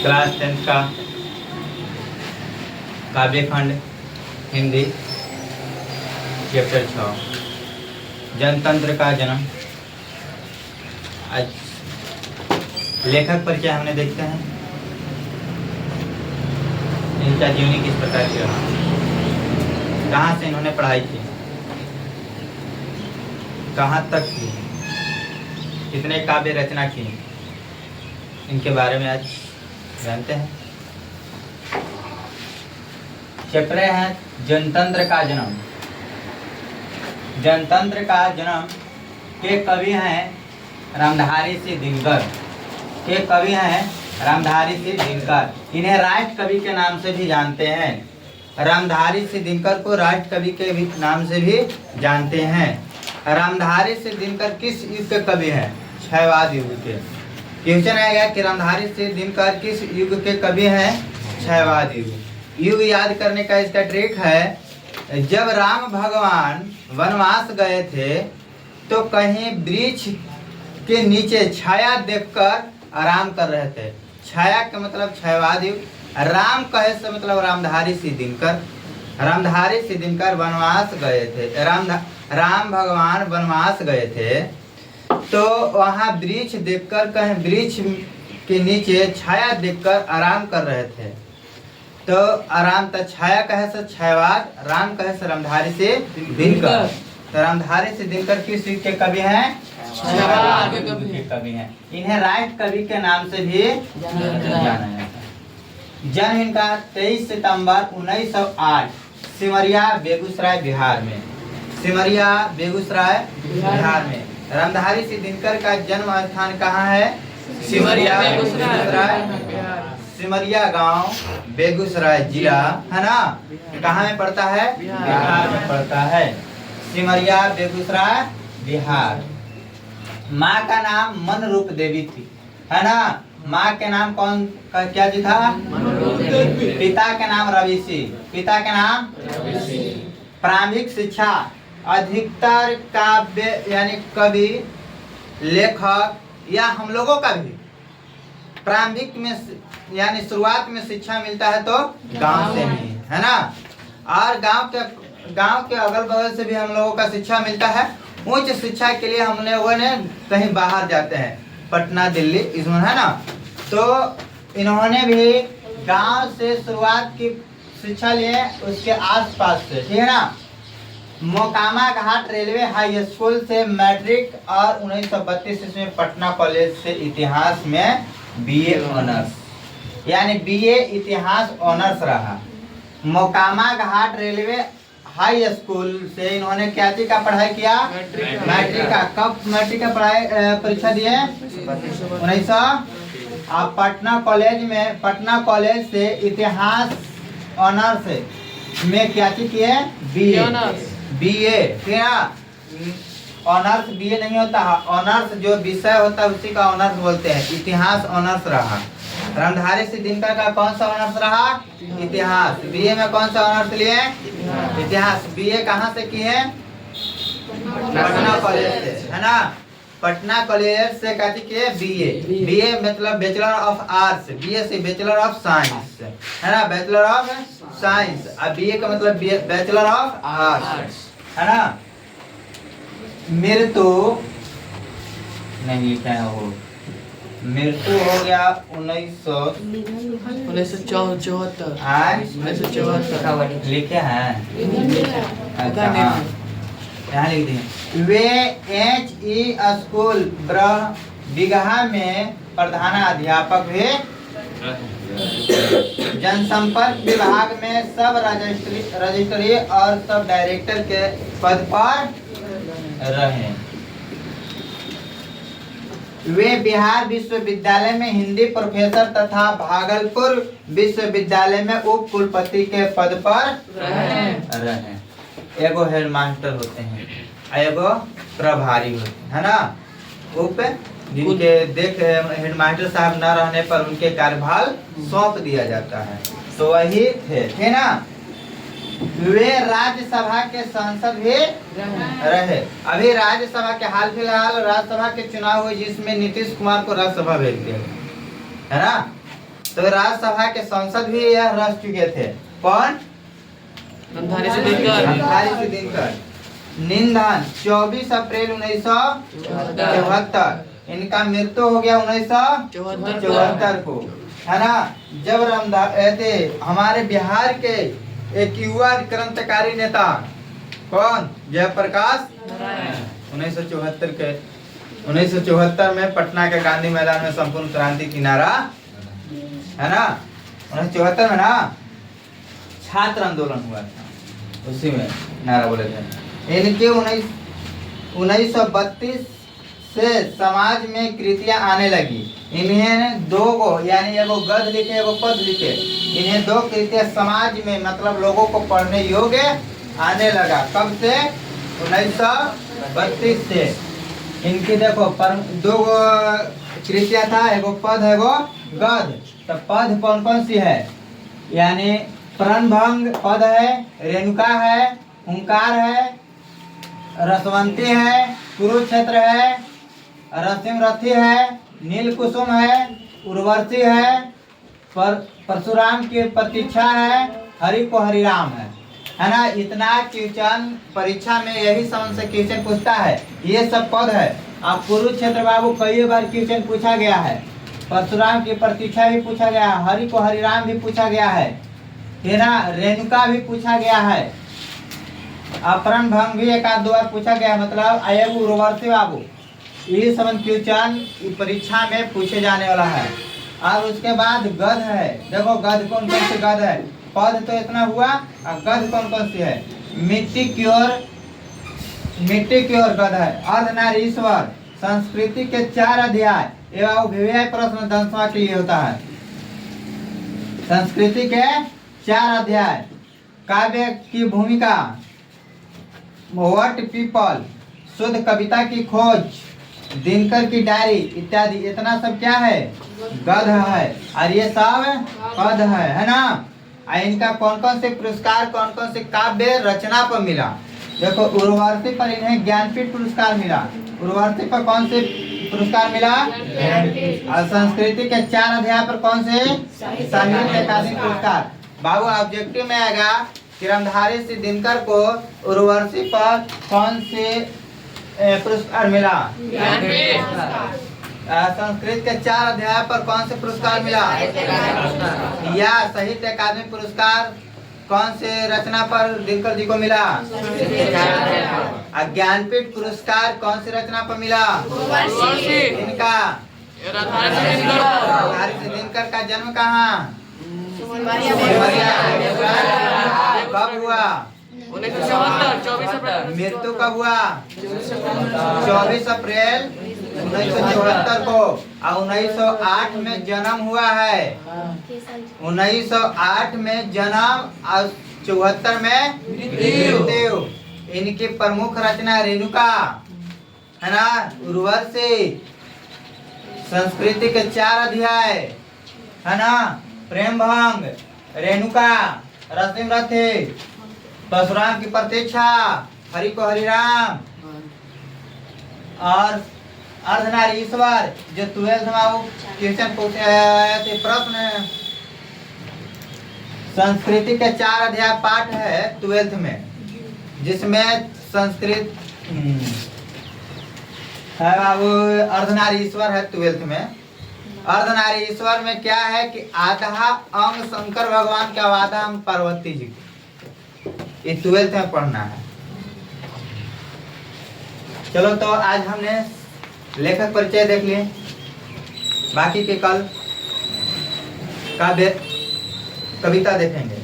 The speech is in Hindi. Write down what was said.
क्लास 10 का काव्यखंड हिंदी चैप्टर 6 जनतंत्र का जन्म। आज लेखक परिचय हमने देखते हैं। इनका जीवनी किस प्रकार की रहा, कहाँ से इन्होंने पढ़ाई की, कहाँ तक की, कितने काव्य रचना की, इनके बारे में आज जानते हैं। चैप्टर है जनतंत्र का जन्म। जनतंत्र का जन्म के कवि हैं रामधारी सिंह दिनकर। के कवि हैं रामधारी सिंह दिनकर। इन्हें राष्ट्र कवि के नाम से भी जानते हैं। रामधारी सिंह दिनकर को राष्ट्र कवि के भी नाम से भी जानते हैं। रामधारी सिंह दिनकर किस युग के कवि हैं? क्षयवाद युग के। क्वेश्चन आएगा कि रामधारी सिंह दिनकर किस युग के कवि हैं? क्षयवाद युग। युग याद करने का इसका ट्रिक है, जब राम भगवान वनवास गए थे तो कहीं वृक्ष के नीचे छाया देखकर आराम कर रहे थे। छाया का मतलब क्षयवाद युग। राम कहे से मतलब रामधारी सिंह दिनकर। रामधारी सिंह दिनकर वनवास गए थे। राम भगवान वनवास गए थे तो वहाँ वृक्ष देखकर कहीं वृक्ष के नीचे छाया देखकर आराम कर रहे थे। तो आराम तो छाया कहे से क्षयवाद, राम कहे से रामधारी से दिनकर। तो रामधारी से दिनकर किस युग के कवि हैं? क्षयवाद युग के कवि हैं। इन्हें राष्ट्र कवि के नाम से भी जाना जाता है। जन्म इनका 23 सितंबर 1908 सिमरिया बेगूसराय बिहार में। सिमरिया बेगूसराय बिहार में। रामधारी सिंह दिनकर का जन्म स्थान कहाँ है? सिमरिया बेगूसराय। सिमरिया गांव बेगूसराय जिला है ना, कहाँ में पड़ता है? बिहार में पड़ता है। सिमरिया बेगूसराय बिहार। माँ का नाम मनरूप देवी थी, है ना। माँ के नाम कौन का क्या जी था? पिता के नाम रविसी। पिता के नाम प्रारंभिक शिक्षा अधिकतर काव्य यानी कवि लेखक या हम लोगों का भी प्रारंभिक में यानी शुरुआत में शिक्षा मिलता है तो गांव से ही, है ना। और गांव के अगल बगल से भी हम लोगों का शिक्षा मिलता है। उच्च शिक्षा के लिए हम लोगों ने कहीं बाहर जाते हैं, पटना दिल्ली इसमें, है ना। तो इन्होंने भी गांव से शुरुआत की शिक्षा लिए, उसके आसपास से, ठीक है ना। मोकामा घाट रेलवे हाई स्कूल से मैट्रिक और 1932 में पटना कॉलेज से इतिहास में बीए ऑनर्स यानी बीए इतिहास ऑनर्स रहा। मोकामा घाट रेलवे हाई स्कूल से इन्होंने क्या चीज का पढ़ाई किया? मैट्रिक का। कब मैट्रिक का पढ़ाई परीक्षा दिए? 1900। आप पटना कॉलेज से इतिहास ऑनर्स में क्या चीज किए? बीए। ठीक है। ऑनर्स बीए नहीं होता, ऑनर्स जो विषय होता है उसी का ऑनर्स बोलते हैं। इतिहास ऑनर्स रहा। रामधारी सिंह दिनकर का कौन सा ऑनर्स रहा? इतिहास। बीए में कौन सा ऑनर्स लिए? इतिहास। बीए कहाँ से किए? पटना कॉलेज से, है ना। पटना कॉलेज से क्या किए? बीए। बीए मतलब बैचलर ऑफ आर्ट्स। बीए से बैचलर ऑफ साइंस, है ना। Bachelor of science. अब बीए का मतलब बैचलर ऑफ आर्ट्स, है ना। मृत्यु नहीं लिखा है, वो मृत्यु हो गया 1974 लिखे हैं। अच्छा हाँ, यहाँ लिख दिए। वे HE स्कूल बिगहा में प्रधान अध्यापक हुए। जनसंपर्क विभाग में सब रजिस्ट्री और सब डायरेक्टर के पद पर रहे। वे बिहार विश्वविद्यालय में हिंदी प्रोफेसर तथा भागलपुर विश्वविद्यालय में उप कुलपति के पद पर रहे। एगो हेडमास्टर होते हैं, एगो प्रभारी होते हैं, है ना। उप जिनके हेडमास्टर साहब न रहने पर उनके कार्यभार सौंप दिया जाता है, तो वही थे ना। वे राज्यसभा के सांसद भी रहे। अभी राज्यसभा के हाल फिलहाल राज्यसभा के चुनाव हुए जिसमें नीतीश कुमार को राज्यसभा भेज दिया, है ना। तो राज्यसभा के सांसद भी यह रह चुके थे। कौन? रामधारी सिद्दीकर। रामधारी सिद्दीकर। निधन 24 अप्रैल 1974। इनका मृत्यु हो गया 1974 को, है ना। जब रामधारी हमारे बिहार के एक युवा क्रांतिकारी नेता कौन? जयप्रकाश 1974 में पटना के गांधी मैदान में संपूर्ण क्रांति की नारा, है ना, 1974 में ना छात्र आंदोलन हुआ था, उसी में नारा बोले थे। इनके 1932 से समाज में कृतियां आने लगी। इन्हें दो गो यानी एगो गद्य लिखे एगो पद लिखे। इन्हें दो कृतियां समाज में मतलब लोगों को पढ़ने योग्य आने लगा। कब से? 1932 से। इनकी देखो दो कृतियां था, एगो पद है एगो गद्य। तो पद कौन कौन सी है? यानी प्रणभंग पद है, रेणुका है, हुंकार है, रसवंती है, कुरुक्षेत्र है, रसिमरथी है, नील कुसुम है, उर्वशी है, परशुराम की प्रतीक्षा है, हरि को हरिराम है ना। इतना क्वेश्चन परीक्षा में यही समझ से क्वेश्चन पूछता है, ये सब पद है। अब कुरुक्षेत्र बाबू कई बार क्वेश्चन पूछा गया है, परशुराम की प्रतीक्षा भी पूछा गया है, हरि को हरिराम भी पूछा गया है ना, रेणुका भी पूछा गया है, अपरण भंग भी एक आध दो बार पूछा गया है। मतलब आयोग उर्वशी बाबू ये सब क्वेश्चन परीक्षा में पूछे जाने वाला है। और उसके बाद गद्य है। देखो गद्य कौन कौन से गद्य है? पद तो इतना हुआ, और गद्य कौन कौन सी है? मिट्टी की ओर गद्य है। अर्धनारीश्वर, संस्कृति के 4 अध्याय एवं अभिव्यय प्रश्न दंसवा के लिए होता है। संस्कृति के 4 अध्याय, काव्य की भूमिका, व्हाट पीपल, शुद्ध कविता की खोज, दिनकर की डायरी इत्यादि। इतना सब क्या है? गद्य है। और ये सब पद है ना। इनका कौन कौन से पुरस्कार, कौन कौन से काव्य रचना पर मिला? देखो उर्वशी पर इन्हें ज्ञानपीठ पुरस्कार मिला। उर्वशी पर कौन से पुरस्कार मिला? और संस्कृति के 4 अध्याय पर कौन से? साहित्य अकादमी पुरस्कार। बाबू ऑब्जेक्टिव में आएगा कि रामधारी सिद्दीकर को उर्वशी पर कौन से पुरस्कार मिला? संस्कृत के 4 अध्याय पर कौन से पुरस्कार मिला? या साहित्य अकादमी पुरस्कार कौन से रचना पर दिनकर जी को मिला? ज्ञानपीठ पुरस्कार कौन सी रचना पर मिला? इनका रामधारी सिद्दीकर का जन्म कहाँ? कब हुआ? 1974। मृत्यु कब हुआ? 24 अप्रैल 1974 को। और 1908 में जन्म हुआ है। 1908 में जन्म और 74 में मृत्यु। इनकी प्रमुख रचना रेणुका, है ना, उर्वशी, संस्कृति के 4 अध्याय, है ना, प्रेमभंग, रेणुका, रसिमरथी, परशुराम की प्रतीक्षा, हरि को हरिराम, और अर्धनारीश्वर जो 12th में क्वेश्चन पूछे थे प्रश्न। संस्कृति के 4 अध्याय पाठ है 12th में, जिसमें संस्कृत है बाबू अर्धनारीश्वर है 12th में। अर्धनारीश्वर में क्या है कि आधा अंग शंकर भगवान का, आधा अंग पार्वती जी, ये 12th में पढ़ना है। चलो तो आज हमने लेखक परिचय देख लिए, बाकी के कल काव्य कविता देखेंगे।